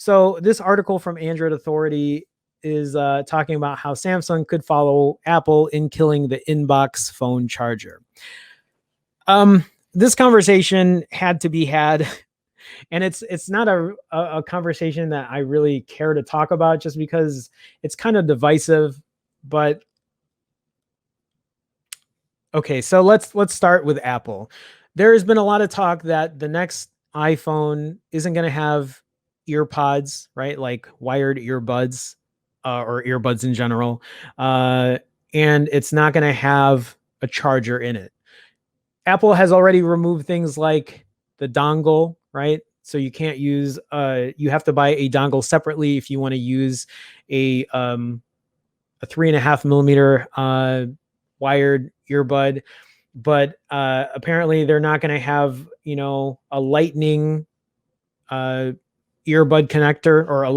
So this article from Android Authority is talking about how Samsung could follow Apple in killing the inbox phone charger. This conversation had to be had, and it's not a conversation that I really care to talk about just because it's kind of divisive. But okay, so let's start with Apple. There has been a lot of talk that the next iPhone isn't going to have earpods, right? Like wired earbuds or earbuds in general. And it's not going to have a charger in it. Apple has already removed things like the dongle, right? So you can't use, you have to buy a dongle separately if you want to use a 3.5 millimeter wired earbud. But apparently they're not going to have, a lightning earbud connector or a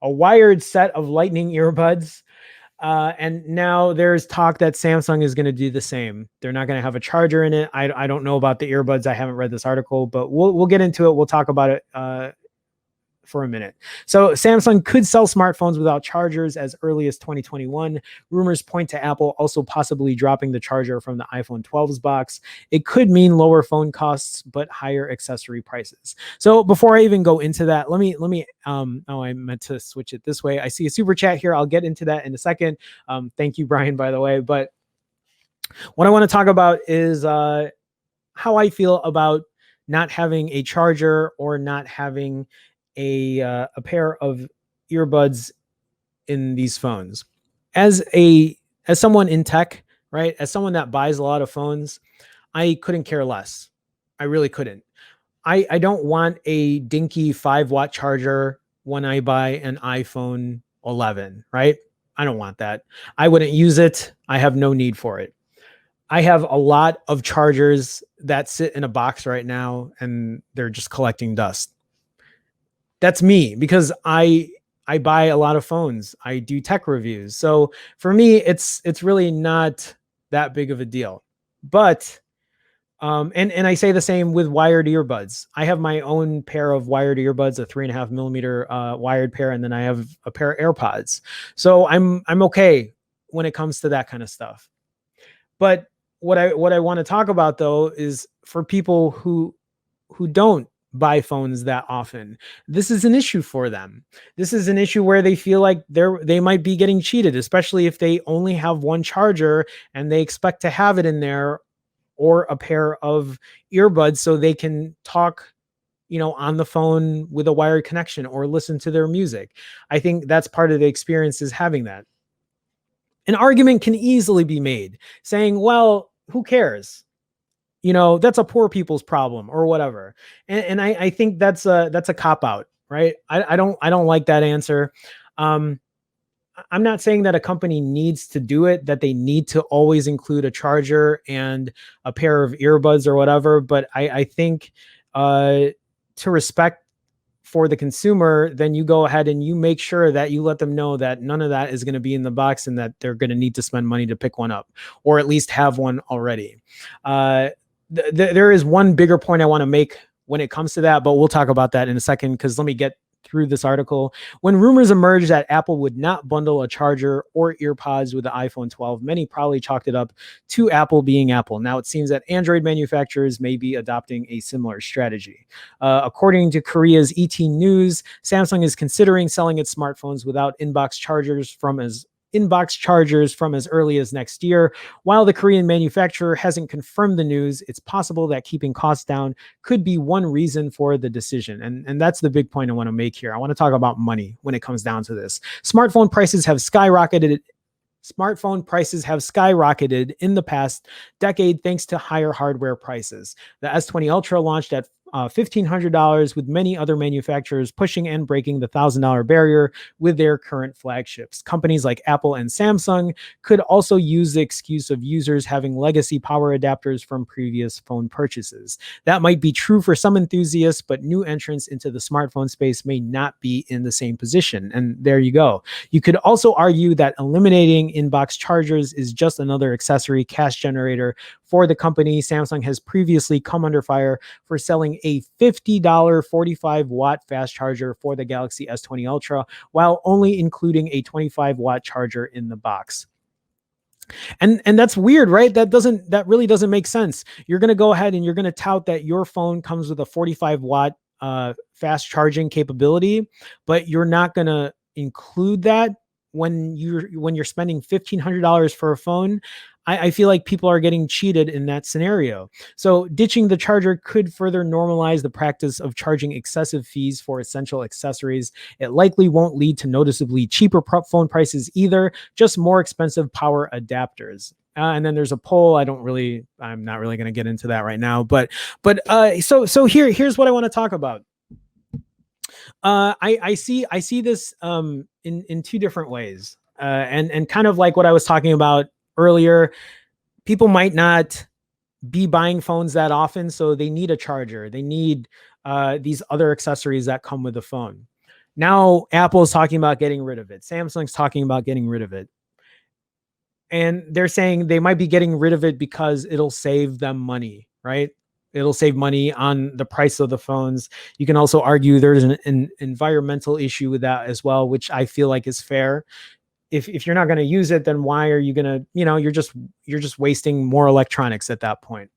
wired set of lightning earbuds. And now there's talk that Samsung is going to do the same. They're not going to have a charger in it. I don't know about the earbuds. I haven't read this article, but we'll get into it. We'll talk about it for a minute. So Samsung could sell smartphones without chargers as early as 2021. Rumors point to Apple also possibly dropping the charger from the iPhone 12's box. It could mean lower phone costs, but higher accessory prices. So before I even go into that, let me, I meant to switch it this way. I see a super chat here. I'll get into that in a second. Thank you, Brian, by the way. But what I want to talk about is how I feel about not having a charger or not having a pair of earbuds in these phones. As someone in tech, right? As someone that buys a lot of phones, I couldn't care less. I really couldn't. I don't want a dinky 5-watt charger when I buy an iPhone 11, right? I don't want that. I wouldn't use it. I have no need for it. I have a lot of chargers that sit in a box right now and they're just collecting dust. That's me because I buy a lot of phones. I do tech reviews. So for me, it's really not that big of a deal. But and I say the same with wired earbuds. I have my own pair of wired earbuds, a 3.5 millimeter wired pair, and then I have a pair of AirPods. So I'm okay when it comes to that kind of stuff. But what I want to talk about though is for people who don't buy phones that often. This is an issue for them. This is an issue where they feel like they might be getting cheated, especially if they only have one charger and they expect to have it in there or a pair of earbuds so they can talk, on the phone with a wired connection or listen to their music. I think that's part of the experience is having that. An argument can easily be made saying, well, who cares? That's a poor people's problem or whatever. And I think that's a cop out, right? I don't like that answer. I'm not saying that a company needs to do it, that they need to always include a charger and a pair of earbuds or whatever. But I think to respect for the consumer, then you go ahead and you make sure that you let them know that none of that is going to be in the box and that they're going to need to spend money to pick one up or at least have one already. There is one bigger point I want to make when it comes to that, but we'll talk about that in a second because let me get through this article. When rumors emerged that Apple would not bundle a charger or earpods with the iPhone 12, many probably chalked it up to Apple being Apple. Now it seems that Android manufacturers may be adopting a similar strategy. According to Korea's ET News, Samsung is considering selling its smartphones without inbox chargers from as early as next year. While the Korean manufacturer hasn't confirmed the news, it's possible that keeping costs down could be one reason for the decision. And that's the big point I want to make here. I want to talk about money when it comes down to this. Smartphone prices have skyrocketed in the past decade thanks to higher hardware prices. The S20 Ultra launched at $1,500, with many other manufacturers pushing and breaking the $1,000 barrier with their current flagships. Companies like Apple and Samsung could also use the excuse of users having legacy power adapters from previous phone purchases. That might be true for some enthusiasts, but new entrants into the smartphone space may not be in the same position. And there you go. You could also argue that eliminating inbox chargers is just another accessory cash generator for the company. Samsung has previously come under fire for selling a $50 45-watt fast charger for the Galaxy S20 Ultra, while only including a 25-watt charger in the box. And that's weird, right? That really doesn't make sense. You're going to go ahead and you're going to tout that your phone comes with a 45-watt fast charging capability, but you're not going to include that when you're spending $1,500 for a phone. I feel like people are getting cheated in that scenario. So ditching the charger could further normalize the practice of charging excessive fees for essential accessories. It likely won't lead to noticeably cheaper phone prices either, just more expensive power adapters. And then there's a poll. I'm not really going to get into that right now, so here's what I want to talk about. I see this in two different ways, and kind of like what I was talking about earlier. People might not be buying phones that often, so they need a charger. They need these other accessories that come with the phone. Now Apple is talking about getting rid of it. Samsung's talking about getting rid of it. And they're saying they might be getting rid of it because it'll save them money, right? It'll save money on the price of the phones. You can also argue there's an environmental issue with that as well, which I feel like is fair. If you're not going to use it, then why are you going to, you're just wasting more electronics at that point.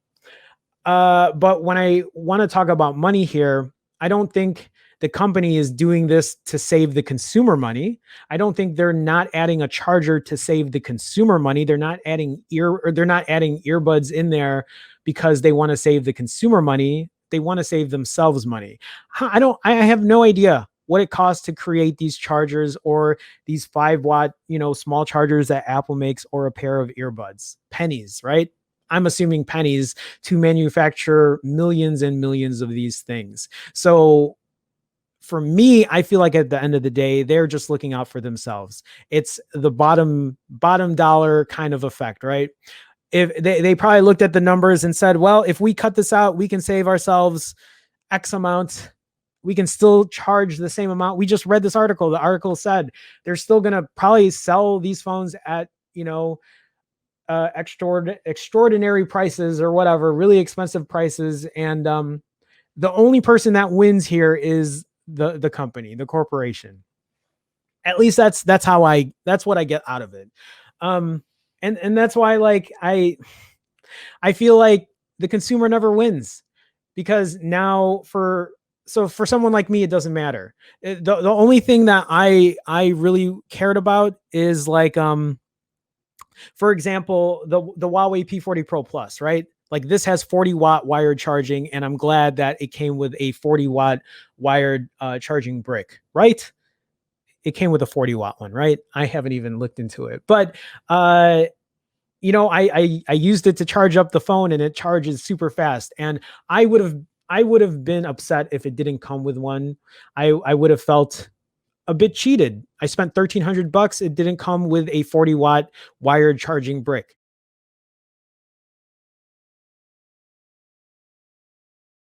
But when I want to talk about money here, I don't think the company is doing this to save the consumer money. I don't think they're not adding a charger to save the consumer money. They're not adding earbuds in there because they want to save the consumer money. They want to save themselves money. I have no idea what it costs to create these chargers or these 5-watt, small chargers that Apple makes, or a pair of earbuds. Pennies, right? I'm assuming pennies to manufacture millions and millions of these things. So for me, I feel like at the end of the day, they're just looking out for themselves. It's the bottom dollar kind of effect, right? If they probably looked at the numbers and said, well, if we cut this out, we can save ourselves X amount. We can still charge the same amount. We just read this article. The article said they're still going to probably sell these phones at, extraordinary prices or whatever, really expensive prices. And the only person that wins here is the company, the corporation. At least that's what I get out of it. And that's why, like, I feel like the consumer never wins, because now for someone like me, it doesn't matter. The only thing that I really cared about is, like, for example, the Huawei P40 Pro Plus, right? Like, this has 40-watt wired charging, and I'm glad that it came with a 40-watt wired charging brick, right? It came with a 40-watt one, right? I haven't even looked into it, but I used it to charge up the phone, and it charges super fast. And I would have been upset if it didn't come with one. I would have felt a bit cheated. I spent $1,300. It didn't come with a 40-watt wired charging brick.